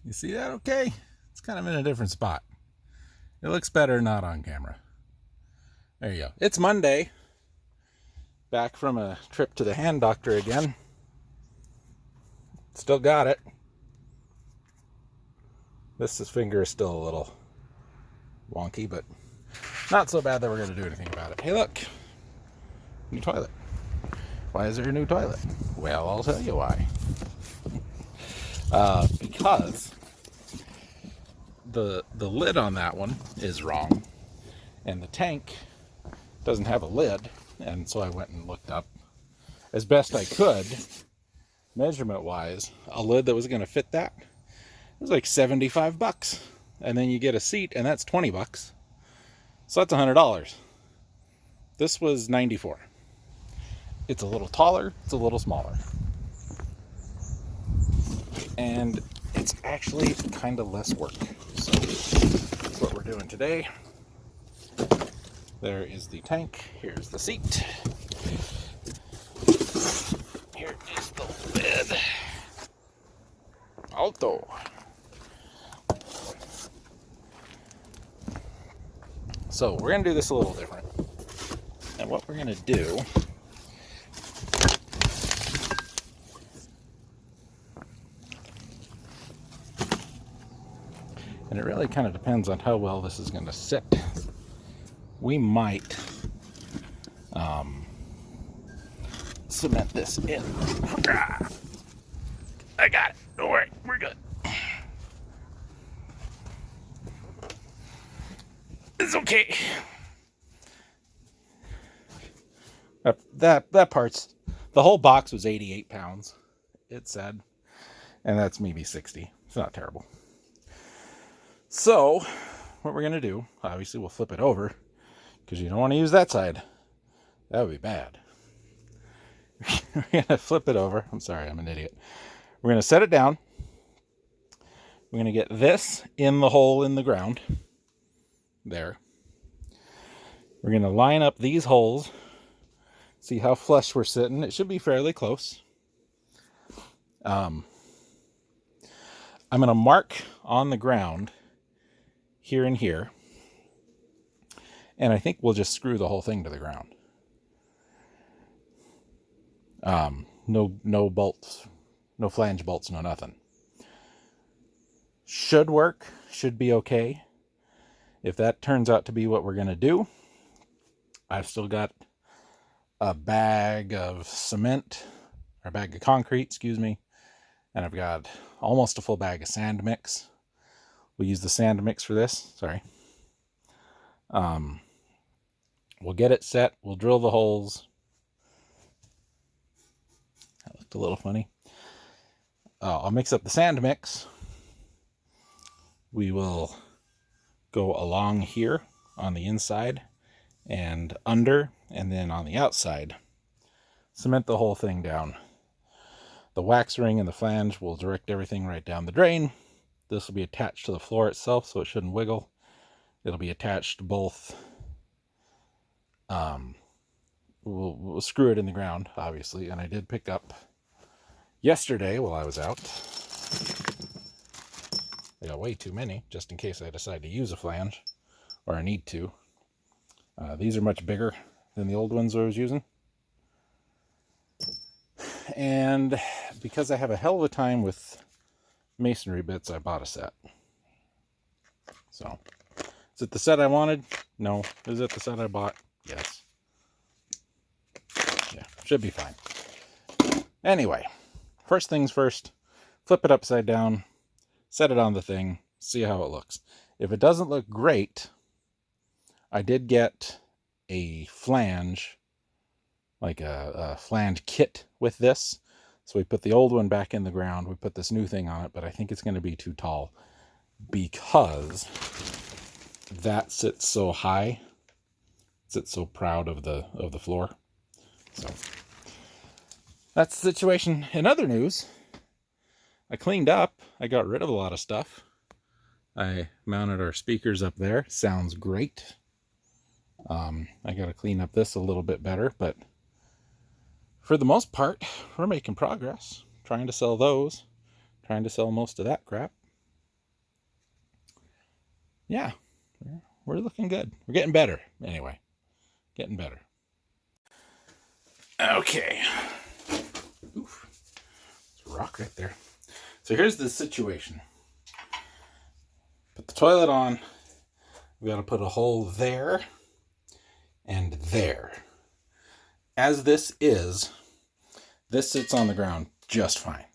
You see that okay? It's kind of in a different spot. It looks better not on camera. There you go. It's Monday. Back from a trip to the hand doctor again. Still got it. This finger is still a little wonky, but not so bad that we're going to do anything about it. Hey, look. New toilet. Why is there a new toilet? Well, I'll tell you why. Because the lid on that one is wrong, and the tank doesn't have a lid, and so I went and looked up as best I could, measurement-wise, a lid that was going to fit that. It was like $75, and then you get a seat, and that's $20. So that's $100. This was $94. It's a little taller, it's a little smaller. And it's actually kind of less work. So that's what we're doing today. There is the tank. Here's the seat. Here is the lid. Alto. So we're going to do this a little different. And what we're going to do and it really kind of depends on how well this is going to sit. We might cement this in. I got it. Don't worry. We're good. It's okay. That part's... The whole box was 88 pounds, it said. And that's maybe 60. It's not terrible. So, what we're going to do, obviously we'll flip it over, because you don't want to use that side. That would be bad. We're going to flip it over. I'm sorry, I'm an idiot. We're going to set it down. We're going to get this in the hole in the ground. There. We're going to line up these holes. See how flush we're sitting. It should be fairly close. I'm going to mark on the ground here and here. And I think we'll just screw the whole thing to the ground. No bolts, no flange bolts, no nothing. Should work, should be okay. If that turns out to be what we're going to do, I've still got a bag of cement, or a bag of concrete, excuse me, and I've got almost a full bag of sand mix. We'll use the sand mix for this, sorry. We'll get it set, we'll drill the holes. That looked a little funny. I'll mix up the sand mix. We will go along here on the inside and under, and then on the outside, cement the whole thing down. The wax ring and the flange will direct everything right down the drain. This will be attached to the floor itself, so it shouldn't wiggle. It'll be attached to both. We'll screw it in the ground, obviously, and I did pick up yesterday while I was out. I got way too many, just in case I decide to use a flange, or I need to. These are much bigger than the old ones I was using. And because I have a hell of a time with masonry bits, I bought a set. So, is it the set I wanted? No. Is it the set I bought? Yes. Yeah, should be fine. Anyway, first things first, flip it upside down, set it on the thing, see how it looks. If it doesn't look great, I did get a flange, like a flange kit with this. So we put the old one back in the ground, we put this new thing on it, but I think it's going to be too tall because that sits so high, sits so proud of the floor. So that's the situation. In other news, I cleaned up. I got rid of a lot of stuff. I mounted our speakers up there. Sounds great. I got to clean up this a little bit better, but for the most part, we're making progress. Trying to sell those. Trying to sell most of that crap. yeah, we're looking good. We're getting better. Anyway, getting better. Okay. Oof. There's a rock right there. So here's the situation. Put the toilet on. We got to put a hole there and there. As this sits on the ground just fine.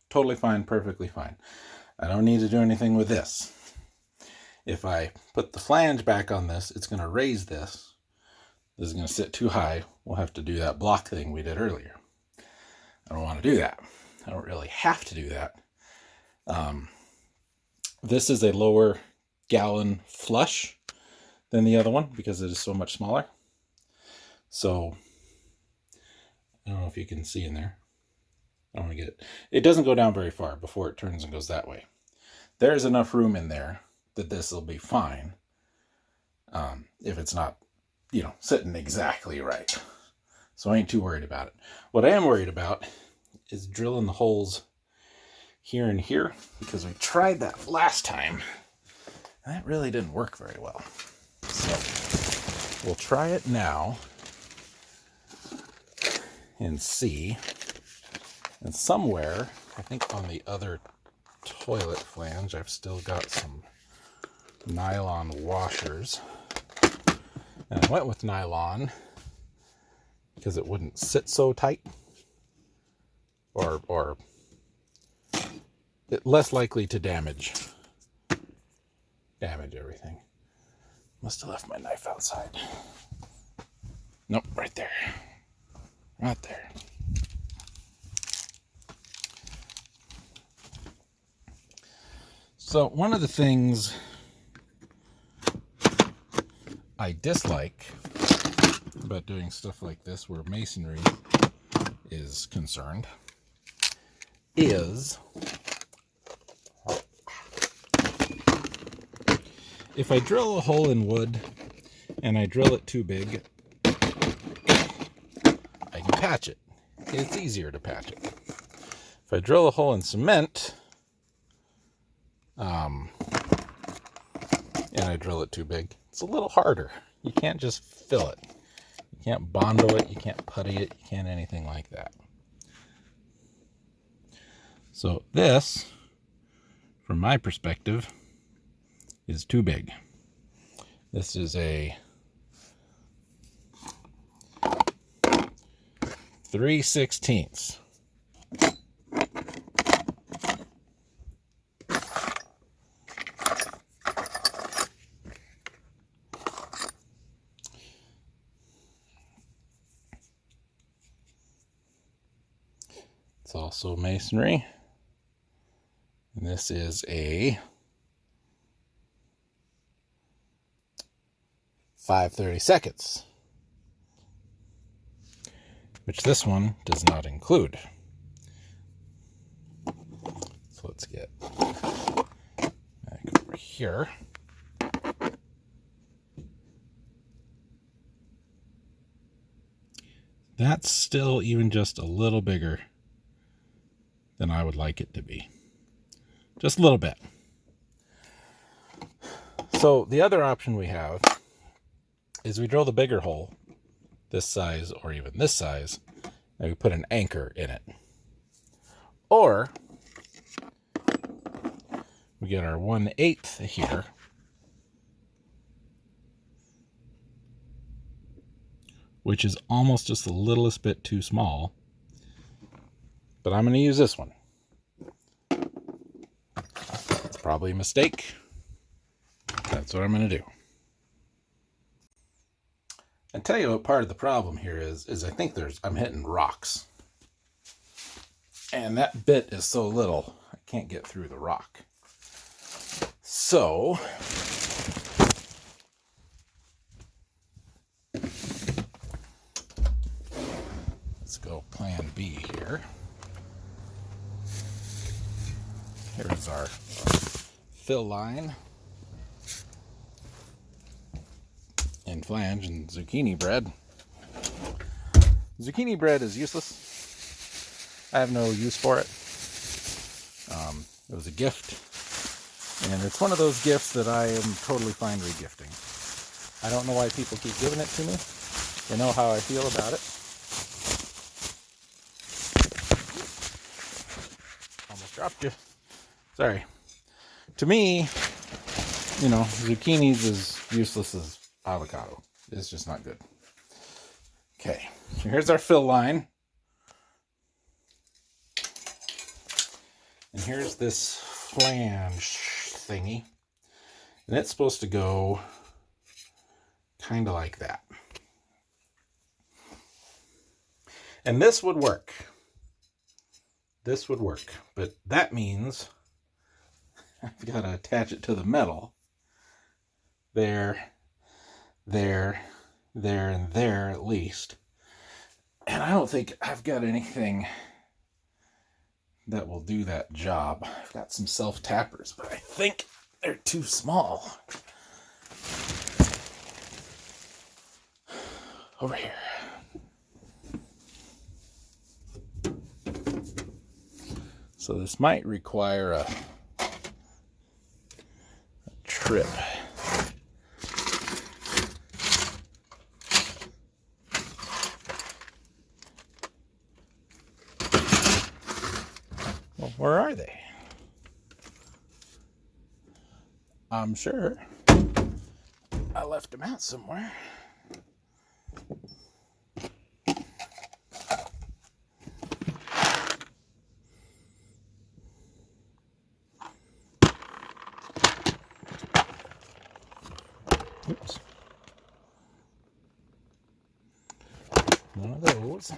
Totally fine, perfectly fine. I don't need to do anything with this. If I put the flange back on this, it's going to raise this. This is going to sit too high. We'll have to do that block thing we did earlier. I don't want to do that. I don't really have to do that. This is a lower gallon flush than the other one because it is so much smaller. So, I don't know if you can see in there. I don't want to get it. It doesn't go down very far before it turns and goes that way. There's enough room in there that this will be fine. If it's not, sitting exactly right. So I ain't too worried about it. What I am worried about is drilling the holes here and here, because we tried that last time and that really didn't work very well. So we'll try it now and see. And somewhere, I think on the other toilet flange, I've still got some nylon washers. And I went with nylon because it wouldn't sit so tight, or it less likely to damage everything. Must have left my knife outside. Nope, right there. Right there. So one of the things I dislike about doing stuff like this where masonry is concerned is if I drill a hole in wood and I drill it too big, I can patch it. It's easier to patch it. If I drill a hole in cement, and I drill it too big, it's a little harder. You can't just fill it. You can't bondo it. You can't putty it. You can't anything like that. So this, from my perspective, is too big. This is a 3/16. It's also masonry. And this is a 5/32, which this one does not include. So let's get back over here. That's still even just a little bigger than I would like it to be. Just a little bit. So the other option we have is we drill the bigger hole, this size or even this size, and we put an anchor in it. Or we get our 1/8 here, which is almost just the littlest bit too small. But I'm going to use this one. It's probably a mistake. That's what I'm going to do. And tell you what part of the problem here is I think I'm hitting rocks. And that bit is so little, I can't get through the rock. So let's go plan B here. Here's our fill line and flange and zucchini bread. Zucchini bread is useless. I have no use for it. It was a gift And it's one of those gifts that I am totally fine regifting. I don't know why people keep giving it to me. They know how I feel about it. Almost dropped you. Sorry. To me, you know, zucchini's as useless as avocado. It's just not good. Okay, so here's our fill line. And here's this flange thingy. And it's supposed to go kind of like that. And this would work. This would work. But that means I've got to attach it to the metal. There, there, there, and there at least. And I don't think I've got anything that will do that job. I've got some self-tappers, but I think they're too small. Over here. So this might require a trip. Well, where are they? I'm sure I left them out somewhere. Oops. One of those.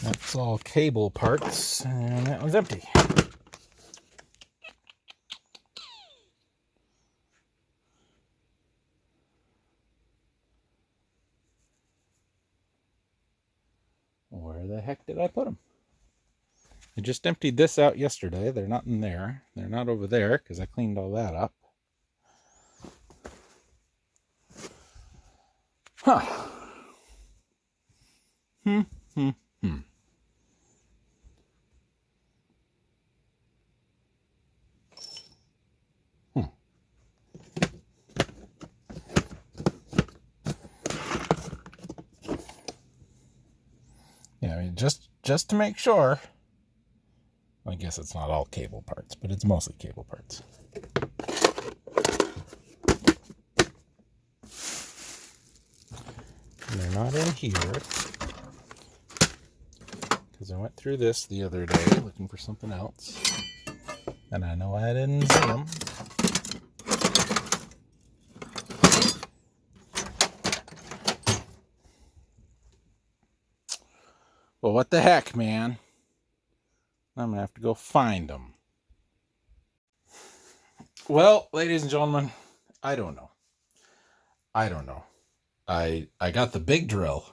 That's all cable parts, and that one's empty. Where the heck did I put them? I just emptied this out yesterday. They're not in there. They're not over there because I cleaned all that up. Huh. Hmm. Yeah, I mean, just to make sure. I guess it's not all cable parts, but it's mostly cable parts. And they're not in here because I went through this the other day looking for something else, and I know I didn't see them. Well, what the heck, man? I'm gonna have to go find them. Well, ladies and gentlemen, I don't know. I got the big drill,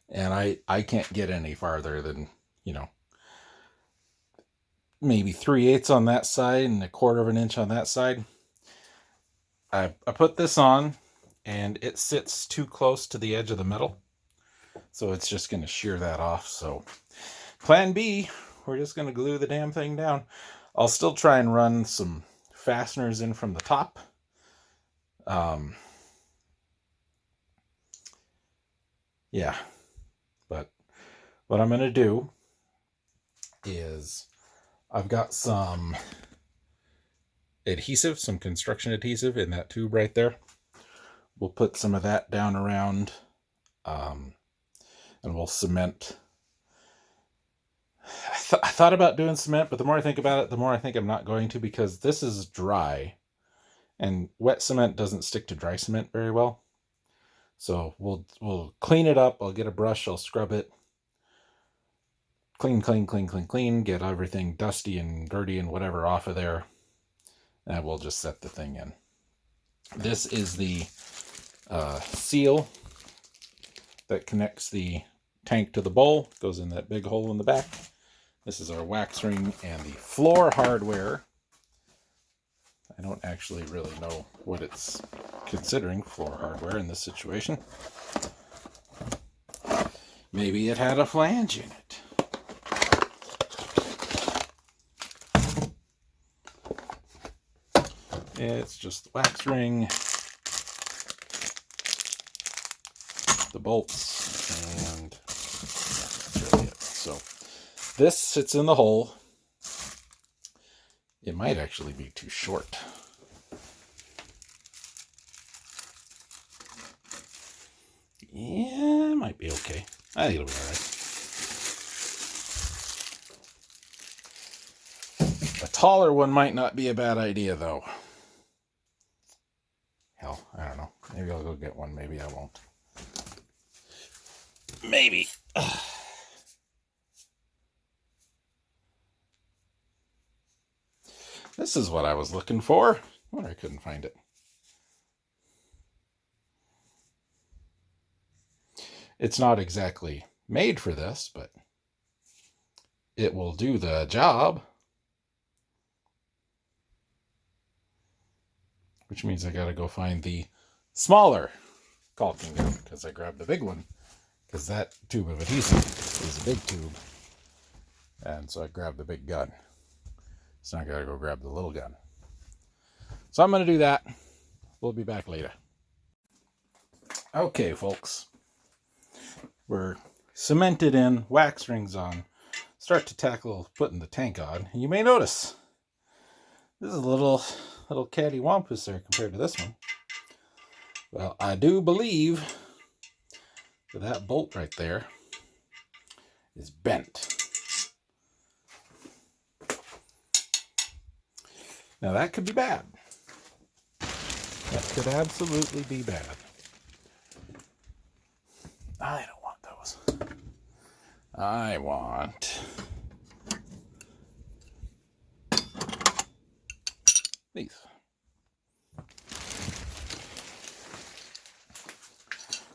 and I can't get any farther than, you know, maybe 3/8 on that side and 1/4 of an inch on that side. I put this on, and it sits too close to the edge of the metal, so it's just going to shear that off. So plan B, we're just going to glue the damn thing down. I'll still try and run some fasteners in from the top. Yeah, but what I'm going to do is I've got some adhesive, some construction adhesive in that tube right there. We'll put some of that down around, and we'll cement. I thought about doing cement, but the more I think about it, the more I think I'm not going to, because this is dry, and wet cement doesn't stick to dry cement very well. So we'll clean it up. I'll get a brush. I'll scrub it. Clean, get everything dusty and dirty and whatever off of there. And we'll just set the thing in. This is the seal that connects the tank to the bowl. Goes in that big hole in the back. This is our wax ring and the floor hardware. I don't actually really know what it's considering floor hardware in this situation. Maybe it had a flange in it. It's just the wax ring, the bolts, and that's really it. So this sits in the hole. It might actually be too short. Yeah, it might be okay. I think it'll be all right. A taller one might not be a bad idea, though. Hell, I don't know. Maybe I'll go get one. Maybe I won't. Maybe. This is what I was looking for. I wonder I couldn't find it. It's not exactly made for this, but it will do the job. Which means I gotta go find the smaller caulking gun, because I grabbed the big one, because that tube of adhesive is a big tube. And so I grabbed the big gun. So I gotta go grab the little gun. So I'm gonna do that. We'll be back later. Okay, folks. We're cemented in, wax rings on. Start to tackle putting the tank on. And you may notice this is a little cattywampus there compared to this one. Well, I do believe that bolt right there is bent. Now that could be bad. That could absolutely be bad. I don't want those. I want these.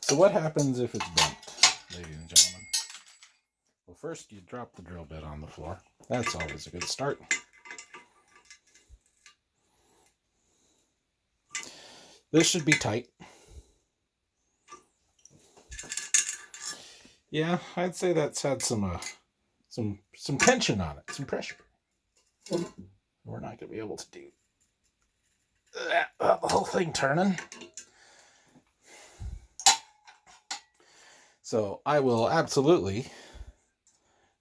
So what happens if it's bent, ladies and gentlemen? Well, first you drop the drill bit on the floor. That's always a good start. This should be tight. Yeah, I'd say that's had some tension on it, some pressure. We're not going to be able to do that, the whole thing turning. So I will absolutely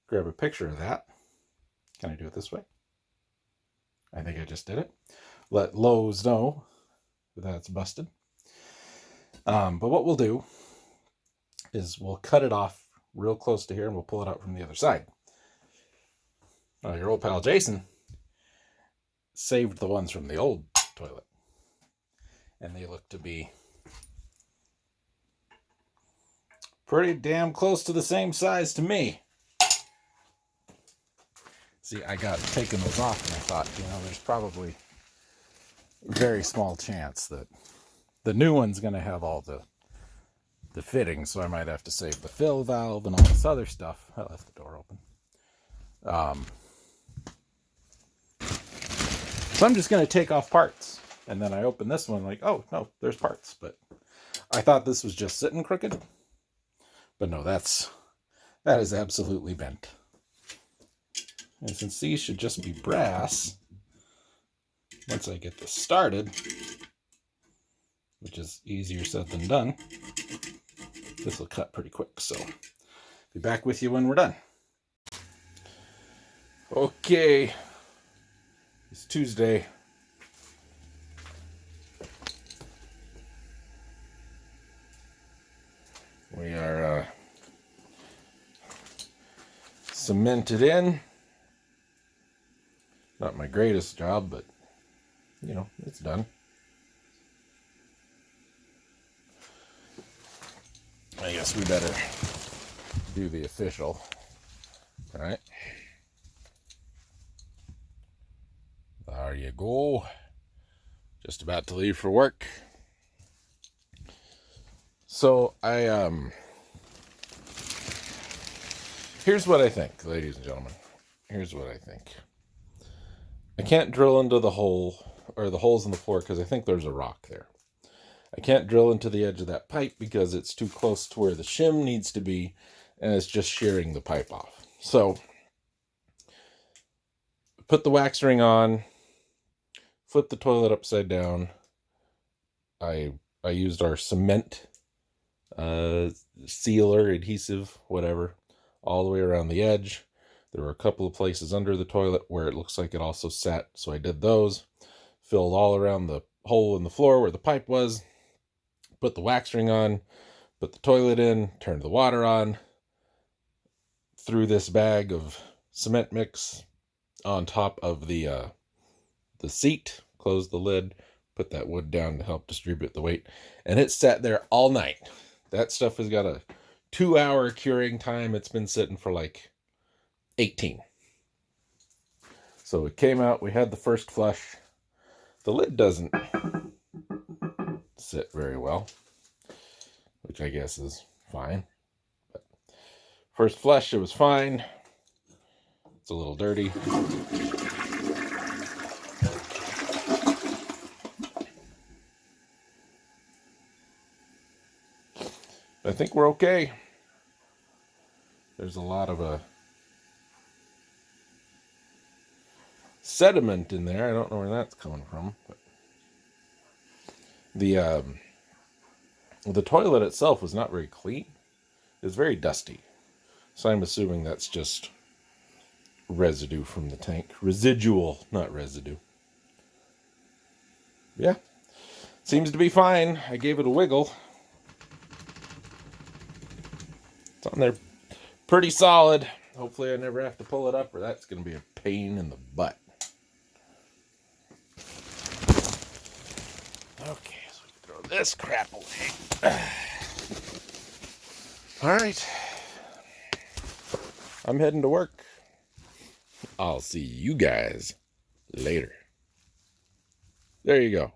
grab a picture of that. Can I do it this way? I think I just did it. Let Lowe's know that that's busted. But what we'll do is we'll cut it off real close to here and we'll pull it out from the other side. Your old pal Jason saved the ones from the old toilet. And they look to be pretty damn close to the same size to me. See, I got taken those off and I thought, there's probably a very small chance that the new one's going to have all the fittings, so I might have to save the fill valve and all this other stuff. I left the door open. So I'm just going to take off parts. And then I open this one like, oh, no, there's parts. But I thought this was just sitting crooked. But no, that is absolutely bent. And since these should just be brass, once I get this started, which is easier said than done, this will cut pretty quick. So be back with you when we're done. Okay, it's Tuesday. We are cemented in. Not my greatest job, but it's done. I guess we better do the official. All right. There you go. Just about to leave for work. So here's what I think, ladies and gentlemen. Here's what I think. I can't drill into the hole or the holes in the floor because I think there's a rock there. I can't drill into the edge of that pipe because it's too close to where the shim needs to be, and it's just shearing the pipe off. So put the wax ring on, flipped the toilet upside down. I used our cement sealer, adhesive, whatever, all the way around the edge. There were a couple of places under the toilet where it looks like it also sat, so I did those. Filled all around the hole in the floor where the pipe was. Put the wax ring on, put the toilet in, turned the water on, threw this bag of cement mix on top of the seat, closed the lid, put that wood down to help distribute the weight, and it sat there all night. That stuff has got a 2-hour curing time. It's been sitting for like 18. So it came out, we had the first flush. The lid doesn't sit very well, which I guess is fine. But first flush, it was fine. It's a little dirty. I think we're okay. There's a lot of sediment in there. I don't know where that's coming from. But the toilet itself was not very clean. It was very dusty. So I'm assuming that's just residue from the tank. Residual, not residue. Yeah. Seems to be fine. I gave it a wiggle. It's on there pretty solid. Hopefully I never have to pull it up, or that's going to be a pain in the butt. Okay, so we can throw this crap away. All right. I'm heading to work. I'll see you guys later. There you go.